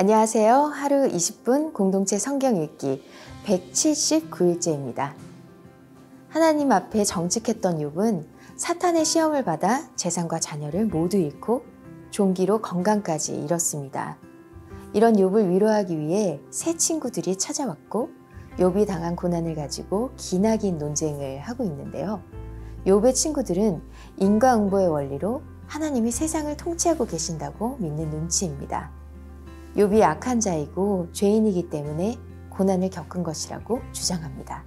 안녕하세요. 하루 20분 공동체 성경 읽기 179일째입니다. 하나님 앞에 정직했던 욥은 사탄의 시험을 받아 재산과 자녀를 모두 잃고 종기로 건강까지 잃었습니다. 이런 욥을 위로하기 위해 새 친구들이 찾아왔고 욥이 당한 고난을 가지고 기나긴 논쟁을 하고 있는데요. 욥의 친구들은 인과응보의 원리로 하나님이 세상을 통치하고 계신다고 믿는 눈치입니다. 욥이 악한 자이고 죄인이기 때문에 고난을 겪은 것이라고 주장합니다.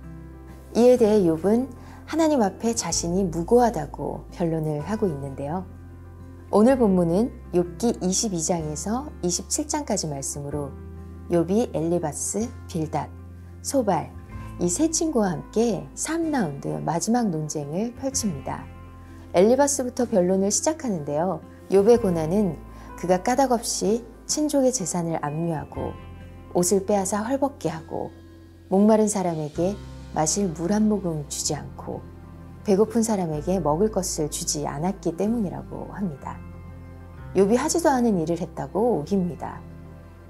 이에 대해 욥은 하나님 앞에 자신이 무고하다고 변론을 하고 있는데요. 오늘 본문은 욥기 22장에서 27장까지 말씀으로 욥이 엘리바스, 빌닷, 소발 이 세 친구와 함께 3라운드 마지막 논쟁을 펼칩니다. 엘리바스부터 변론을 시작하는데요. 욥의 고난은 그가 까닭없이 친족의 재산을 압류하고 옷을 빼앗아 헐벗게 하고 목마른 사람에게 마실 물 한 모금 주지 않고 배고픈 사람에게 먹을 것을 주지 않았기 때문이라고 합니다. 욥이 하지도 않은 일을 했다고 우깁니다.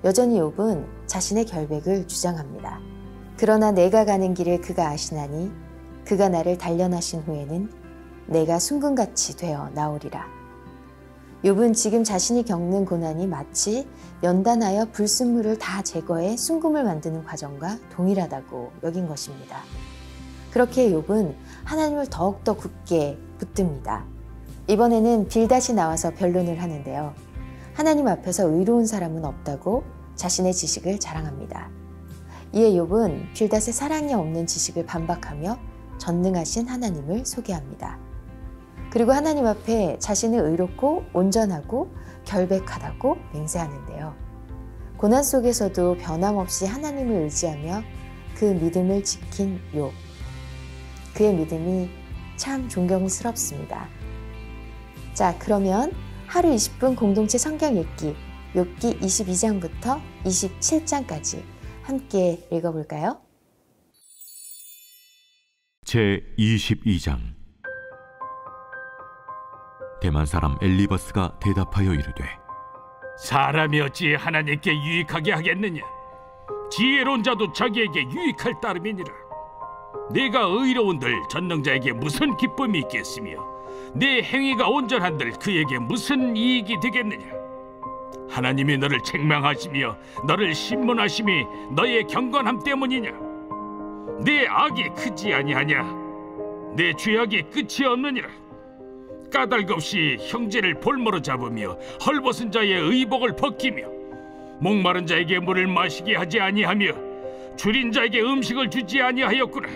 여전히 욥은 자신의 결백을 주장합니다. 그러나 내가 가는 길을 그가 아시나니 그가 나를 단련하신 후에는 내가 순금같이 되어 나오리라. 욥은 지금 자신이 겪는 고난이 마치 연단하여 불순물을 다 제거해 순금을 만드는 과정과 동일하다고 여긴 것입니다. 그렇게 욥은 하나님을 더욱더 굳게 붙듭니다. 이번에는 빌닷이 나와서 변론을 하는데요. 하나님 앞에서 의로운 사람은 없다고 자신의 지식을 자랑합니다. 이에 욥은 빌닷의 사랑이 없는 지식을 반박하며 전능하신 하나님을 소개합니다. 그리고 하나님 앞에 자신을 의롭고 온전하고 결백하다고 맹세하는데요. 고난 속에서도 변함없이 하나님을 의지하며 그 믿음을 지킨 욥. 그의 믿음이 참 존경스럽습니다. 자, 그러면 하루 20분 공동체 성경 읽기 욥기 22장부터 27장까지 함께 읽어볼까요? 제22장. 대만 사람 엘리바스가 대답하여 이르되 사람이 어찌 하나님께 유익하게 하겠느냐? 지혜로운 자도 자기에게 유익할 따름이니라. 내가 의로운들 전능자에게 무슨 기쁨이 있겠으며 내 행위가 온전한들 그에게 무슨 이익이 되겠느냐? 하나님이 너를 책망하시며 너를 신문하심이 너의 경건함 때문이냐? 내 악이 크지 아니하냐? 내 죄악이 끝이 없느니라. 까닭없이 형제를 볼모로 잡으며 헐벗은 자의 의복을 벗기며 목마른 자에게 물을 마시게 하지 아니하며 줄인 자에게 음식을 주지 아니하였구나.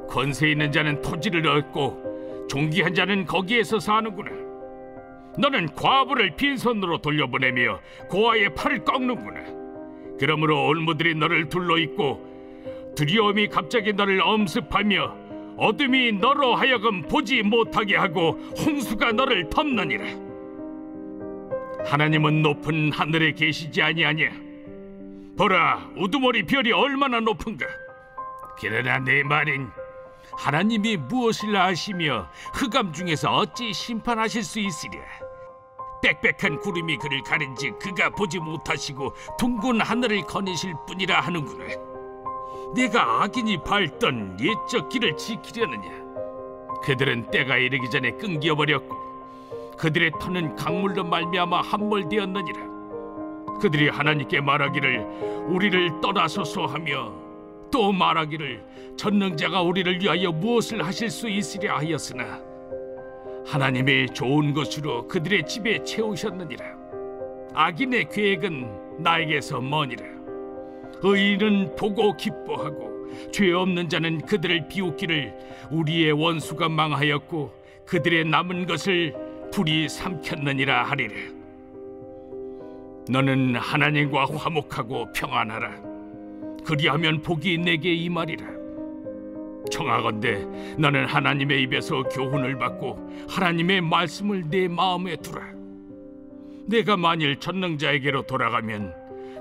권세 있는 자는 토지를 얻고 존귀한 자는 거기에서 사는구나. 너는 과부를 빈손으로 돌려보내며 고아의 팔을 꺾는구나. 그러므로 올무들이 너를 둘러있고 두려움이 갑자기 너를 엄습하며 어둠이 너로 하여금 보지 못하게 하고 홍수가 너를 덮느니라. 하나님은 높은 하늘에 계시지 아니하냐? 보라, 우두머리 별이 얼마나 높은가? 그러나 내 말은 하나님이 무엇을 아시며 흑암 중에서 어찌 심판하실 수 있으랴? 빽빽한 구름이 그를 가린지 그가 보지 못하시고 둥근 하늘을 거니실 뿐이라 하는구나. 내가 악인이 밟던 옛적 길을 지키려느냐? 그들은 때가 이르기 전에 끊겨버렸고 그들의 터는 강물로 말미암아 함몰되었느니라. 그들이 하나님께 말하기를 우리를 떠나소서 하며 또 말하기를 전능자가 우리를 위하여 무엇을 하실 수 있으랴 하였으나 하나님의 좋은 것으로 그들의 집에 채우셨느니라. 악인의 계획은 나에게서 머니라. 의인은 보고 기뻐하고 죄 없는 자는 그들을 비웃기를 우리의 원수가 망하였고 그들의 남은 것을 불이 삼켰느니라 하리라. 너는 하나님과 화목하고 평안하라. 그리하면 복이 내게 임하리라. 청하건대 너는 하나님의 입에서 교훈을 받고 하나님의 말씀을 내 마음에 두라. 내가 만일 전능자에게로 돌아가면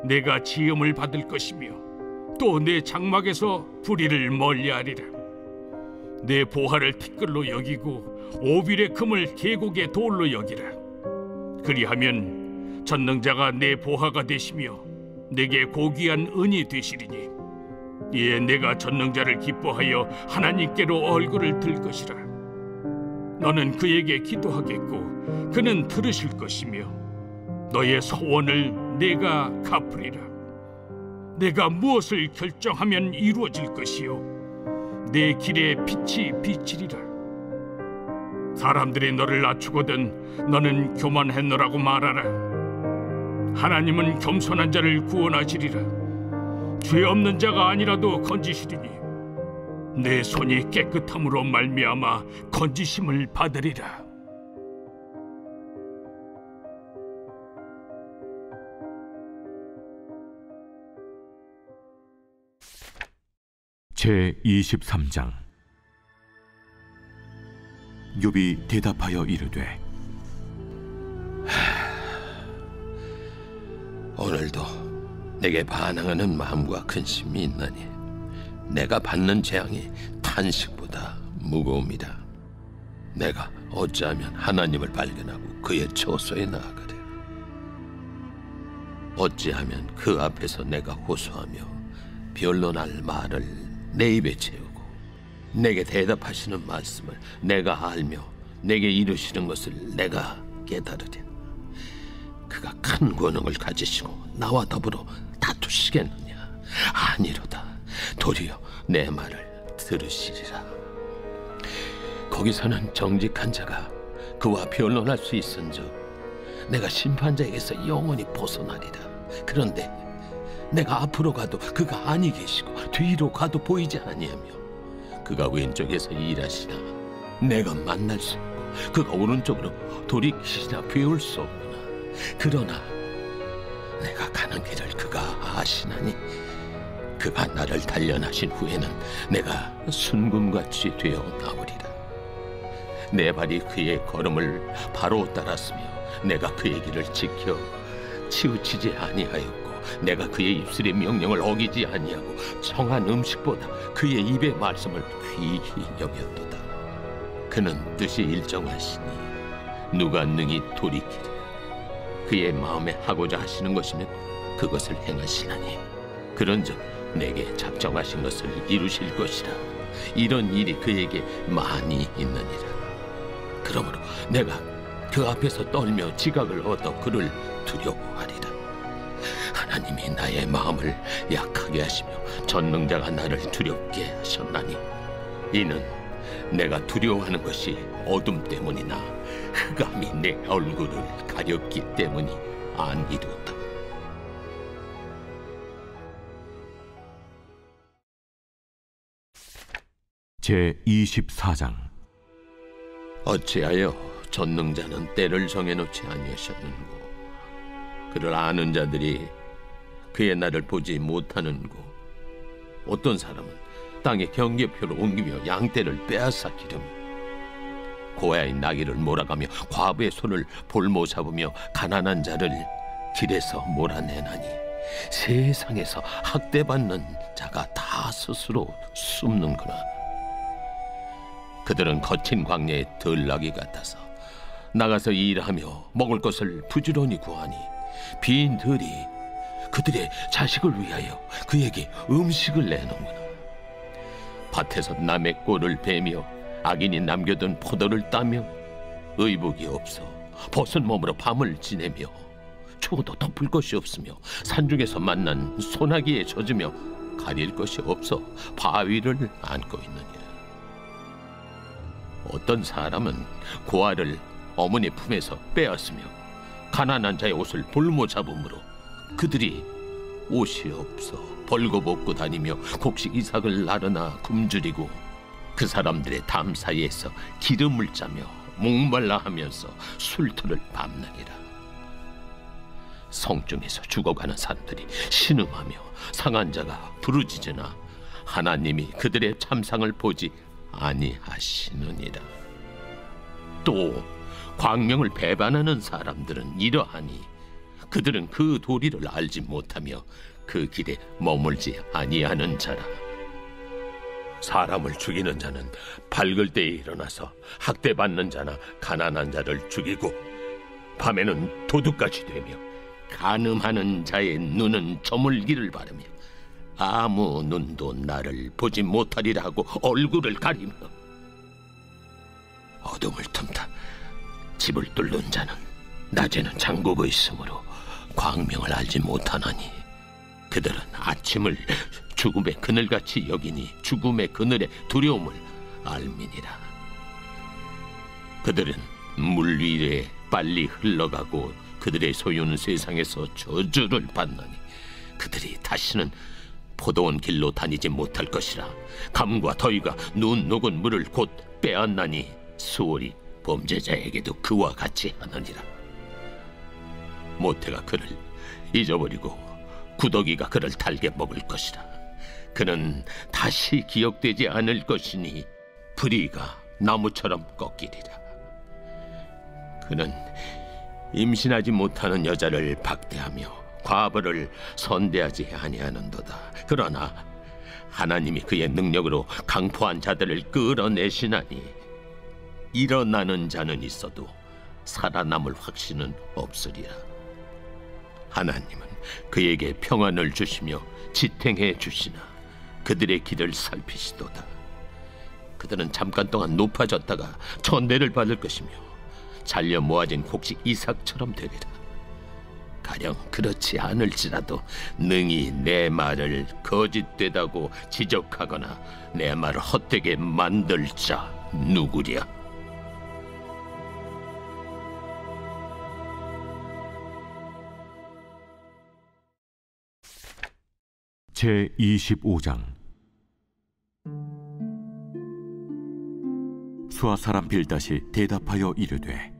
내가 지음을 받을 것이며 또 내 장막에서 불의를 멀리하리라. 내 보화를 티끌로 여기고 오빌의 금을 계곡의 돌로 여기라. 그리하면 전능자가 내 보화가 되시며 내게 고귀한 은이 되시리니 이에 내가 전능자를 기뻐하여 하나님께로 얼굴을 들 것이라. 너는 그에게 기도하겠고 그는 들으실 것이며 너의 소원을 내가 갚으리라. 내가 무엇을 결정하면 이루어질 것이요 내 길에 빛이 비치리라. 사람들이 너를 낮추거든 너는 교만했노라고 말하라. 하나님은 겸손한 자를 구원하시리라. 죄 없는 자가 아니라도 건지시리니 내 손이 깨끗함으로 말미암아 건지심을 받으리라. 제23장. 욥이 대답하여 이르되 오늘도 내게 반항하는 마음과 근심이 있나니 내가 받는 재앙이 탄식보다 무거움이다. 내가 어찌하면 하나님을 발견하고 그의 처소에 나아가랴. 어찌하면 그 앞에서 내가 호소하며 변론할 말을 내 입에 채우고 내게 대답하시는 말씀을 내가 알며 내게 이루시는 것을 내가 깨달으랴. 그가 큰 권능을 가지시고 나와 더불어 다투시겠느냐? 아니로다. 도리어 내 말을 들으시리라. 거기서는 정직한 자가 그와 변론할 수 있은즉 내가 심판자에게서 영원히 벗어나리라. 그런데 내가 앞으로 가도 그가 아니 계시고 뒤로 가도 보이지 아니하며 그가 왼쪽에서 일하시나 내가 만날 수 없고 그가 오른쪽으로 돌이키시나 배울 수 없구나. 그러나 내가 가는 길을 그가 아시나니 그가 나를 단련하신 후에는 내가 순금같이 되어 나오리라. 내 발이 그의 걸음을 바로 따랐으며 내가 그의 길을 지켜 치우치지 아니하였고 내가 그의 입술의 명령을 어기지 아니하고 청한 음식보다 그의 입의 말씀을 귀히 여겼도다. 그는 뜻이 일정하시니 누가 능히 돌이키랴. 그의 마음에 하고자 하시는 것이면 그것을 행하시나니 그런즉 내게 작정하신 것을 이루실 것이라. 이런 일이 그에게 많이 있느니라. 그러므로 내가 그 앞에서 떨며 지각을 얻어 그를 두려워하리라. 하나님이 나의 마음을 약하게 하시며 전능자가 나를 두렵게 하셨나니 이는 내가 두려워하는 것이 어둠 때문이나 흑암이 내 얼굴을 가렸기 때문이 아니로다. 제24장. 어찌하여 전능자는 때를 정해놓지 아니하셨는고 그를 아는 자들이 그의 날을 보지 못하는고 어떤 사람은 땅에 경계표를 옮기며 양떼를 빼앗아 기르며 고아의 나귀를 몰아가며 과부의 손을 볼모 잡으며 가난한 자를 길에서 몰아내나니 세상에서 학대받는 자가 다 스스로 숨는구나. 그들은 거친 광야의 들나귀 같아서 나가서 일하며 먹을 것을 부지런히 구하니 빈들이 그들의 자식을 위하여 그에게 음식을 내놓는구나. 밭에서 남의 꼴을 베며 악인이 남겨둔 포도를 따며 의복이 없어 벗은 몸으로 밤을 지내며 추워도 덮을 것이 없으며 산중에서 만난 소나기에 젖으며 가릴 것이 없어 바위를 안고 있느니라. 어떤 사람은 고아를 어머니 품에서 빼앗으며 가난한 자의 옷을 볼모 잡음으로 그들이 옷이 없어 벌거벗고 다니며 곡식 이삭을 나르나 굶주리고 그 사람들의 담 사이에서 기름을 짜며 목말라 하면서 술터를 밤나기라. 성중에서 죽어가는 사람들이 신음하며 상한 자가 부르짖으나 하나님이 그들의 참상을 보지 아니하시느니라. 또 광명을 배반하는 사람들은 이러하니 그들은 그 도리를 알지 못하며 그 길에 머물지 아니하는 자라. 사람을 죽이는 자는 밝을 때에 일어나서 학대받는 자나 가난한 자를 죽이고 밤에는 도둑같이 되며 간음하는 자의 눈은 저물기를 바라며 아무 눈도 나를 보지 못하리라 하고 얼굴을 가리며 어둠을 틈타 집을 뚫는 자는 낮에는 잠그고 있으므로 광명을 알지 못하나니 그들은 아침을 죽음의 그늘같이 여기니 죽음의 그늘의 두려움을 알미니라. 그들은 물 위에 빨리 흘러가고 그들의 소유는 세상에서 저주를 받나니 그들이 다시는 포도원 길로 다니지 못할 것이라. 감과 더위가 눈 녹은 물을 곧 빼앗나니 수월이 범죄자에게도 그와 같이 하느니라. 모태가 그를 잊어버리고 구더기가 그를 달게 먹을 것이라. 그는 다시 기억되지 않을 것이니 불의가 나무처럼 꺾이리라. 그는 임신하지 못하는 여자를 박대하며 과부를 선대하지 아니하는도다. 그러나 하나님이 그의 능력으로 강포한 자들을 끌어내시나니 일어나는 자는 있어도 살아남을 확신은 없으리라. 하나님은 그에게 평안을 주시며 지탱해 주시나 그들의 길을 살피시도다. 그들은 잠깐 동안 높아졌다가 천대를 받을 것이며 잘려 모아진 곡식 이삭처럼 되리라. 가령 그렇지 않을지라도 능히 내 말을 거짓되다고 지적하거나 내 말을 헛되게 만들 자 누구랴. 제25장. 수아 사람 빌닷이 대답하여 이르되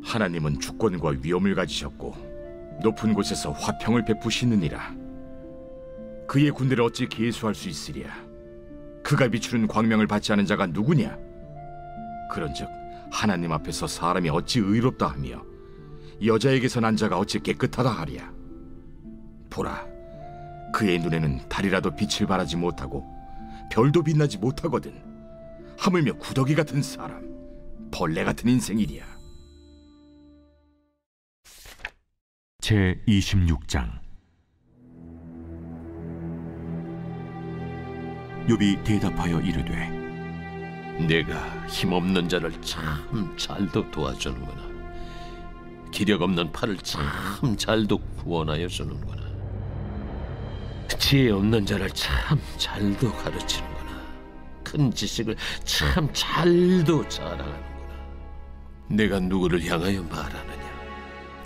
하나님은 주권과 위엄을 가지셨고 높은 곳에서 화평을 베푸시느니라. 그의 군대를 어찌 계수할 수 있으랴. 그가 비추는 광명을 받지 않은 자가 누구냐. 그런즉 하나님 앞에서 사람이 어찌 의롭다 하며 여자에게서 난 자가 어찌 깨끗하다 하랴. 보라, 그의 눈에는 달이라도 빛을 발하지 못하고 별도 빛나지 못하거든. 하물며 구더기 같은 사람, 벌레 같은 인생이랴. 제26장. 욥이 대답하여 이르되 내가 힘없는 자를 참 잘도 도와주는구나. 기력 없는 팔을 참 잘도 구원하여 주는구나. 지혜 없는 자를 참 잘도 가르치는구나. 큰 지식을 참 잘도 자랑하는구나. 내가 누구를 향하여 말하느냐?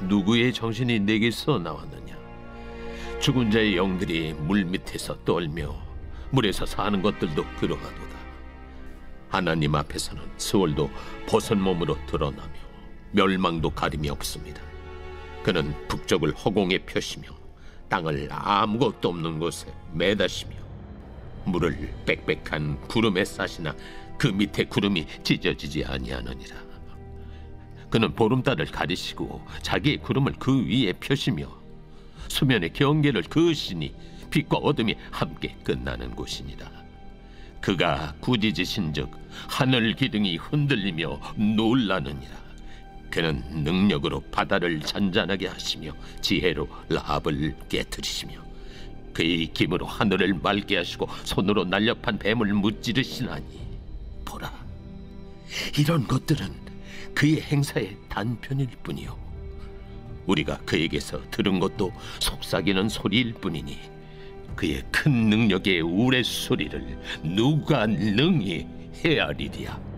누구의 정신이 내게서 나왔느냐? 죽은 자의 영들이 물 밑에서 떨며 물에서 사는 것들도 그러하도다. 하나님 앞에서는 스월도 벗은 몸으로 드러나며 멸망도 가림이 없습니다. 그는 북쪽을 허공에 펴시며 땅을 아무것도 없는 곳에 매다시며 물을 빽빽한 구름에 싸시나 그 밑에 구름이 찢어지지 아니하느니라. 그는 보름달을 가리시고 자기의 구름을 그 위에 펴시며 수면의 경계를 그으시니 빛과 어둠이 함께 끝나는 곳이니라. 그가 꾸짖으신즉 하늘 기둥이 흔들리며 놀라느니라. 그는 능력으로 바다를 잔잔하게 하시며 지혜로 라합을 깨트리시며 그의 힘으로 하늘을 맑게 하시고 손으로 날렵한 뱀을 무찌르시나니 보라, 이런 것들은 그의 행사의 단편일 뿐이요 우리가 그에게서 들은 것도 속삭이는 소리일 뿐이니 그의 큰 능력의 우레소리를 누가 능히 헤아리랴.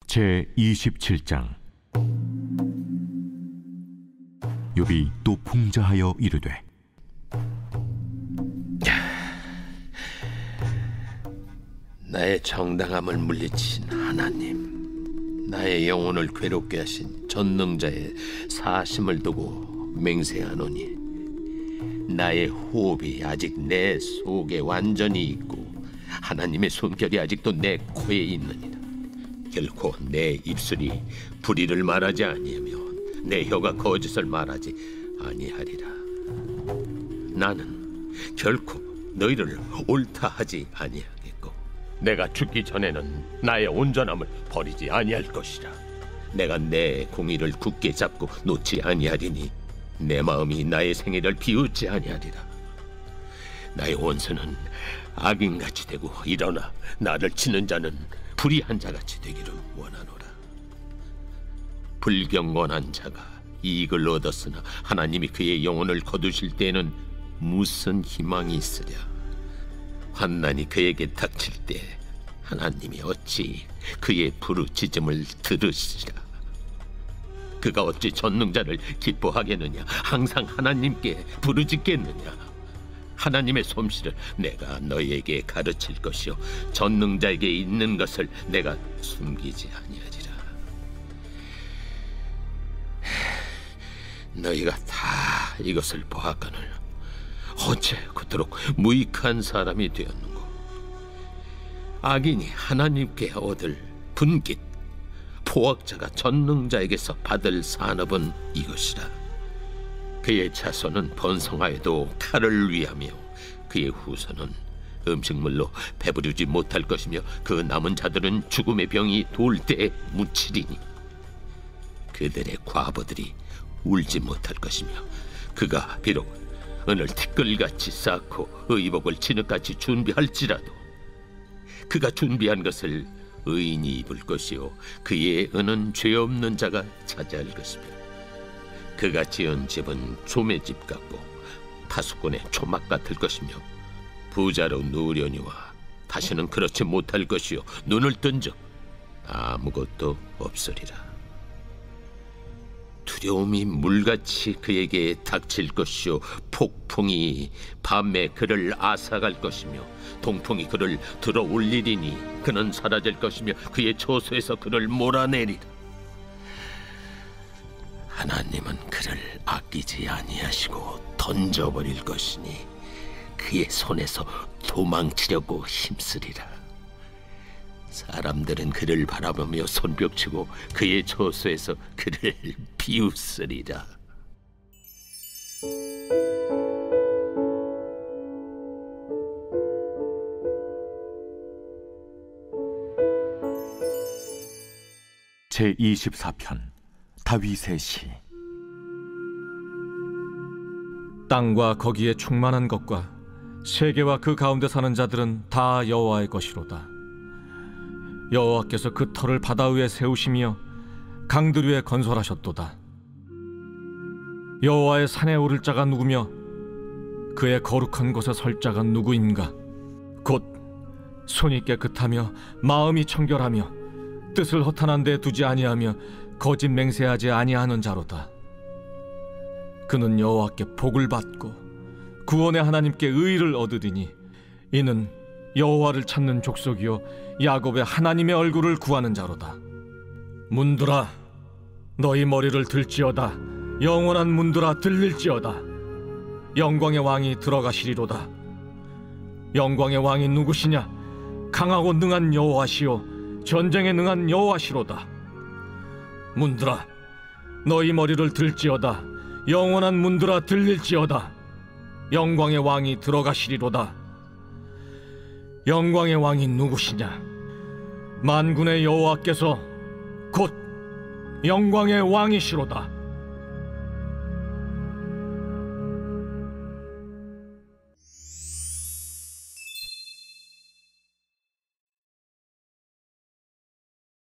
제27장. 욥이 또 풍자하여 이르되 나의 정당함을 물리친 하나님, 나의 영혼을 괴롭게 하신 전능자의 사심을 두고 맹세하노니 나의 호흡이 아직 내 속에 완전히 있고 하나님의 손결이 아직도 내 코에 있느니라. 결코 내 입술이 불의를 말하지 아니하며 내 혀가 거짓을 말하지 아니하리라. 나는 결코 너희를 옳다 하지 아니하겠고 내가 죽기 전에는 나의 온전함을 버리지 아니할 것이라. 내가 내 공의를 굳게 잡고 놓지 아니하리니 내 마음이 나의 생애를 비웃지 아니하리라. 나의 원수는 악인같이 되고 일어나 나를 치는 자는 불의한 자같이 되기를 원하노라. 불경건한 자가 이익을 얻었으나 하나님이 그의 영혼을 거두실 때에는 무슨 희망이 있으랴. 환난이 그에게 닥칠 때 하나님이 어찌 그의 부르짖음을 들으시리라. 그가 어찌 전능자를 기뻐하겠느냐. 항상 하나님께 부르짖겠느냐. 하나님의 솜씨를 내가 너희에게 가르칠 것이요 전능자에게 있는 것을 내가 숨기지 아니하리라. 너희가 다 이것을 보았거늘 어째 그토록 무익한 사람이 되었는고. 악인이 하나님께 얻을 분깃, 포악자가 전능자에게서 받을 산업은 이것이라. 그의 자손은 번성하여도 칼을 위하며 그의 후손은 음식물로 배부르지 못할 것이며 그 남은 자들은 죽음의 병이 돌 때에 묻히리니 그들의 과부들이 울지 못할 것이며 그가 비록 은을 티끌같이 쌓고 의복을 진흙같이 준비할지라도 그가 준비한 것을 의인이 입을 것이요 그의 은은 죄 없는 자가 차지할 것이며 그가 지은 집은 조매집 같고 파수꾼의 초막 같을 것이며 부자로 누우려니와 다시는 그렇지 못할 것이요 눈을 뜬 적 아무것도 없으리라. 두려움이 물같이 그에게 닥칠 것이요 폭풍이 밤에 그를 앗아갈 것이며 동풍이 그를 들어 올리리니 그는 사라질 것이며 그의 처소에서 그를 몰아내리라. 하나님은 그를 아끼지 아니하시고 던져버릴 것이니 그의 손에서 도망치려고 힘쓰리라. 사람들은 그를 바라보며 손뼉치고 그의 처소에서 그를 비웃으리라. 제24편 다윗의 시. 땅과 거기에 충만한 것과 세계와 그 가운데 사는 자들은 다 여호와의 것이로다. 여호와께서 그 터를 바다 위에 세우시며 강들 위에 건설하셨도다. 여호와의 산에 오를 자가 누구며 그의 거룩한 곳에 설 자가 누구인가? 곧 손이 깨끗하며 마음이 청결하며 뜻을 허탄한 데 두지 아니하며 거짓 맹세하지 아니하는 자로다. 그는 여호와께 복을 받고 구원의 하나님께 의를 얻으리니 이는 여호와를 찾는 족속이요 야곱의 하나님의 얼굴을 구하는 자로다. 문들아 너희 머리를 들지어다. 영원한 문들아 들릴지어다. 영광의 왕이 들어가시리로다. 영광의 왕이 누구시냐? 강하고 능한 여호와시요 전쟁에 능한 여호와시로다. 문들아 너희 머리를 들지어다. 영원한 문들아 들릴지어다. 영광의 왕이 들어가시리로다. 영광의 왕이 누구시냐? 만군의 여호와께서 곧 영광의 왕이시로다.